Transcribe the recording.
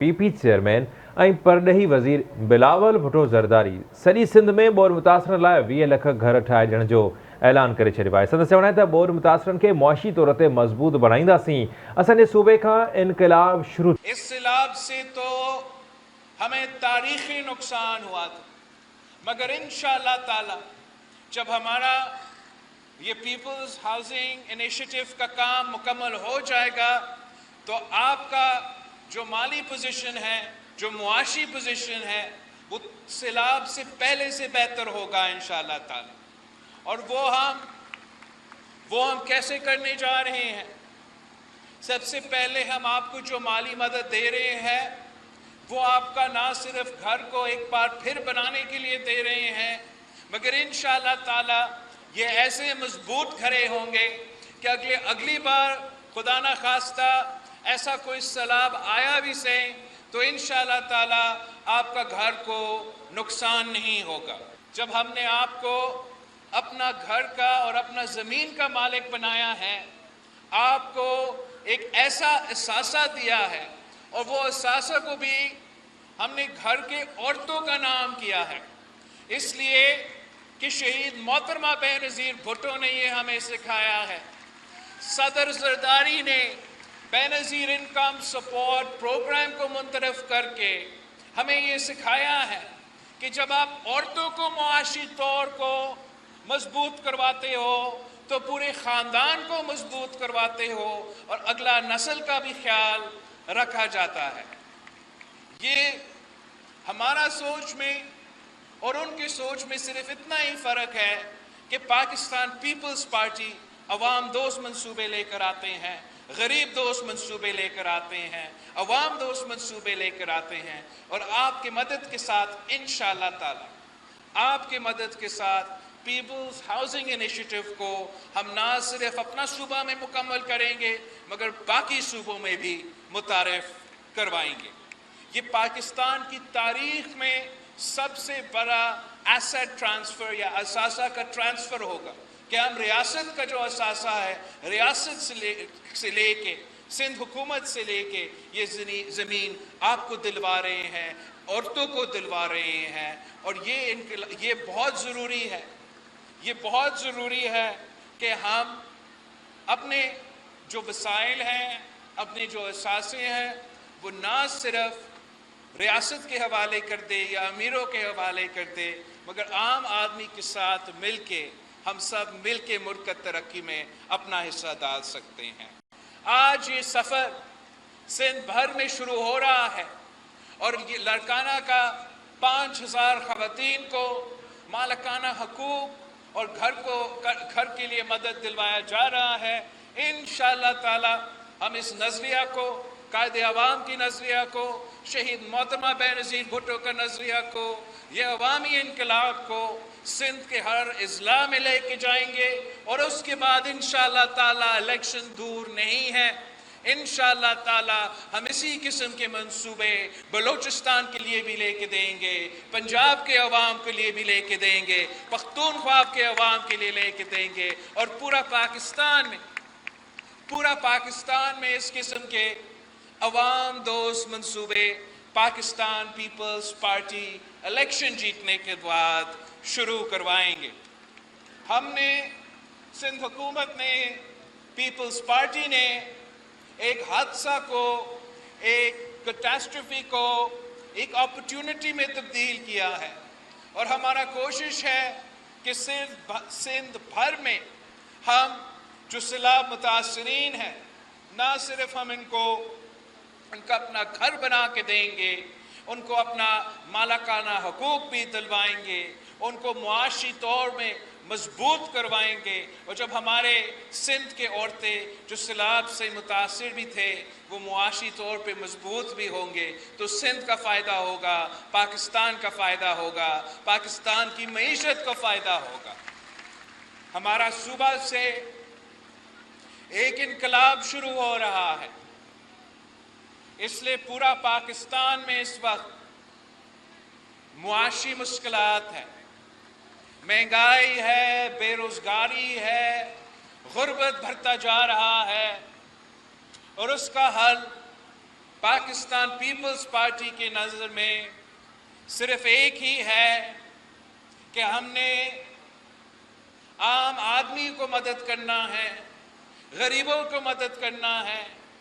PP chairman ऐं परॾेही वज़ीर बिलावल भुट्टो ज़रदारी सॼी सिंध में ॿोर मुतासिरनि लाइ 20 लख घर ठाहे ॾियण जो ऐलान करे छॾियो आहे। संदसि चवण आहे त ॿोर मुतासिरनि खे मुआशी तौर ते मज़बूत बनाईंदासीं। असांजे सूबे खां इनक़लाब शुरू। इस सैलाब से तो हमें तारीखी नुकसान हुआ था, मगर इंशाअल्लाह ताला जब हमारा ये पीपल्स हाउसिंग इनिशिएटिव का काम मुकम्मल हो जाएगा तो आपका जो माली पोजीशन है, जो मुआशी पोजीशन है, वो सैलाब से पहले से बेहतर होगा इंशाअल्लाह ताला। और वो हम कैसे करने जा रहे हैं? सबसे पहले हम आपको जो माली मदद दे रहे हैं वो आपका ना सिर्फ घर को एक बार फिर बनाने के लिए दे रहे हैं, मगर इंशाअल्लाह ताला ये ऐसे मजबूत घरे होंगे कि अगली बार खुदा ना खास्ता ऐसा कोई सैलाब आया भी से तो इंशाअल्लाह ताला आपका घर को नुकसान नहीं होगा। जब हमने आपको अपना घर का और अपना ज़मीन का मालिक बनाया है, आपको एक ऐसा एहसासा दिया है और वो एहसासा को भी हमने घर के औरतों का नाम किया है, इसलिए कि शहीद मोहतरमा बेनज़ीर भुट्टो ने ये हमें सिखाया है। सदर ज़रदारी ने बेनज़ीर इनकम सपोर्ट प्रोग्राम को मुंतरफ करके हमें ये सिखाया है कि जब आप औरतों को मुआशी तौर को मजबूत करवाते हो तो पूरे ख़ानदान को मजबूत करवाते हो और अगला नस्ल का भी ख्याल रखा जाता है। ये हमारा सोच में और उनकी सोच में सिर्फ इतना ही फ़र्क है कि पाकिस्तान पीपल्स पार्टी अवाम दोस्त मंसूबे लेकर आते हैं, गरीब दोस्त मंसूबे लेकर आते हैं, अवाम दोस्त मंसूबे लेकर आते हैं और आपकी मदद के साथ इंशाअल्लाह ताला आपकी मदद के साथ पीपल्स हाउसिंग इनिशिएटिव को हम ना सिर्फ अपना सूबा में मुकम्मल करेंगे मगर बाकी सूबों में भी मुतारिफ करवाएंगे। ये पाकिस्तान की तारीख में सबसे बड़ा एसेट ट्रांसफ़र या असासा का ट्रांसफ़र होगा कि हम रियासत का जो असासा है, रियासत से लेके सिंध हुकूमत से लेके ये ज़मीन आपको दिलवा रहे हैं, औरतों को दिलवा रहे हैं और ये बहुत ज़रूरी है। ये बहुत ज़रूरी है कि हम अपने जो वसाइल हैं, अपने जो असासे हैं, वो ना सिर्फ रियासत के हवाले कर दे या अमीरों के हवाले कर दे मगर आम आदमी के साथ मिलके हम सब मिलके मुल्क की तरक्की में अपना हिस्सा डाल सकते हैं। आज ये सफ़र सिंध भर में शुरू हो रहा है और ये लड़काना का 5000 ख़वातीन को मालिकाना हकूक़ और घर के लिए मदद दिलवाया जा रहा है। इंशाअल्लाह ताला हम इस नज़रिया को, कायदे अवाम की नज़रिया को, शहीद मोहतरमा बेनज़ीर भुट्टो का नज़रिया को, ये अवामी इनकलाब को सिंध के हर अज़ला में लेके जाएंगे और उसके बाद इंशाअल्लाह ताला इलेक्शन दूर नहीं है। इंशाअल्लाह ताला हम इसी किस्म के मंसूबे बलूचिस्तान के लिए भी लेके देंगे, पंजाब के अवाम के लिए भी लेके देंगे, पख्तूनख्वा के अवाम के लिए लेके देंगे और पूरा पाकिस्तान में इस किस्म के अवाम दोस्त मंसूबे पाकिस्तान पीपल्स पार्टी इलेक्शन जीतने के बाद शुरू करवाएंगे। हमने सिंध हुकूमत ने, पीपल्स पार्टी ने एक हादसा को, एक कैटास्ट्रॉफी को एक अपॉर्चुनिटी में तब्दील किया है और हमारा कोशिश है कि सिंध भर में हम जो सैलाब मुतासरीन हैं ना सिर्फ हम उनका अपना घर बना के देंगे, उनको अपना मालिकाना हकूक़ भी दिलवाएंगे, उनको मुआशी तौर में मजबूत करवाएंगे और जब हमारे सिंध के औरतें जो सैलाब से मुतासिर भी थे वो मुआशी तौर पे मजबूत भी होंगे तो सिंध का फ़ायदा होगा, पाकिस्तान का फ़ायदा होगा, पाकिस्तान की मईशत का फ़ायदा होगा। हमारा सूबा से एक इनकलाब शुरू हो रहा है, इसलिए पूरा पाकिस्तान में इस वक्त मुआशी मुश्किलात है, महंगाई है, बेरोज़गारी है, गुर्बत बढ़ता जा रहा है और उसका हल पाकिस्तान पीपल्स पार्टी की नज़र में सिर्फ एक ही है कि हमने आम आदमी को मदद करना है, गरीबों को मदद करना है,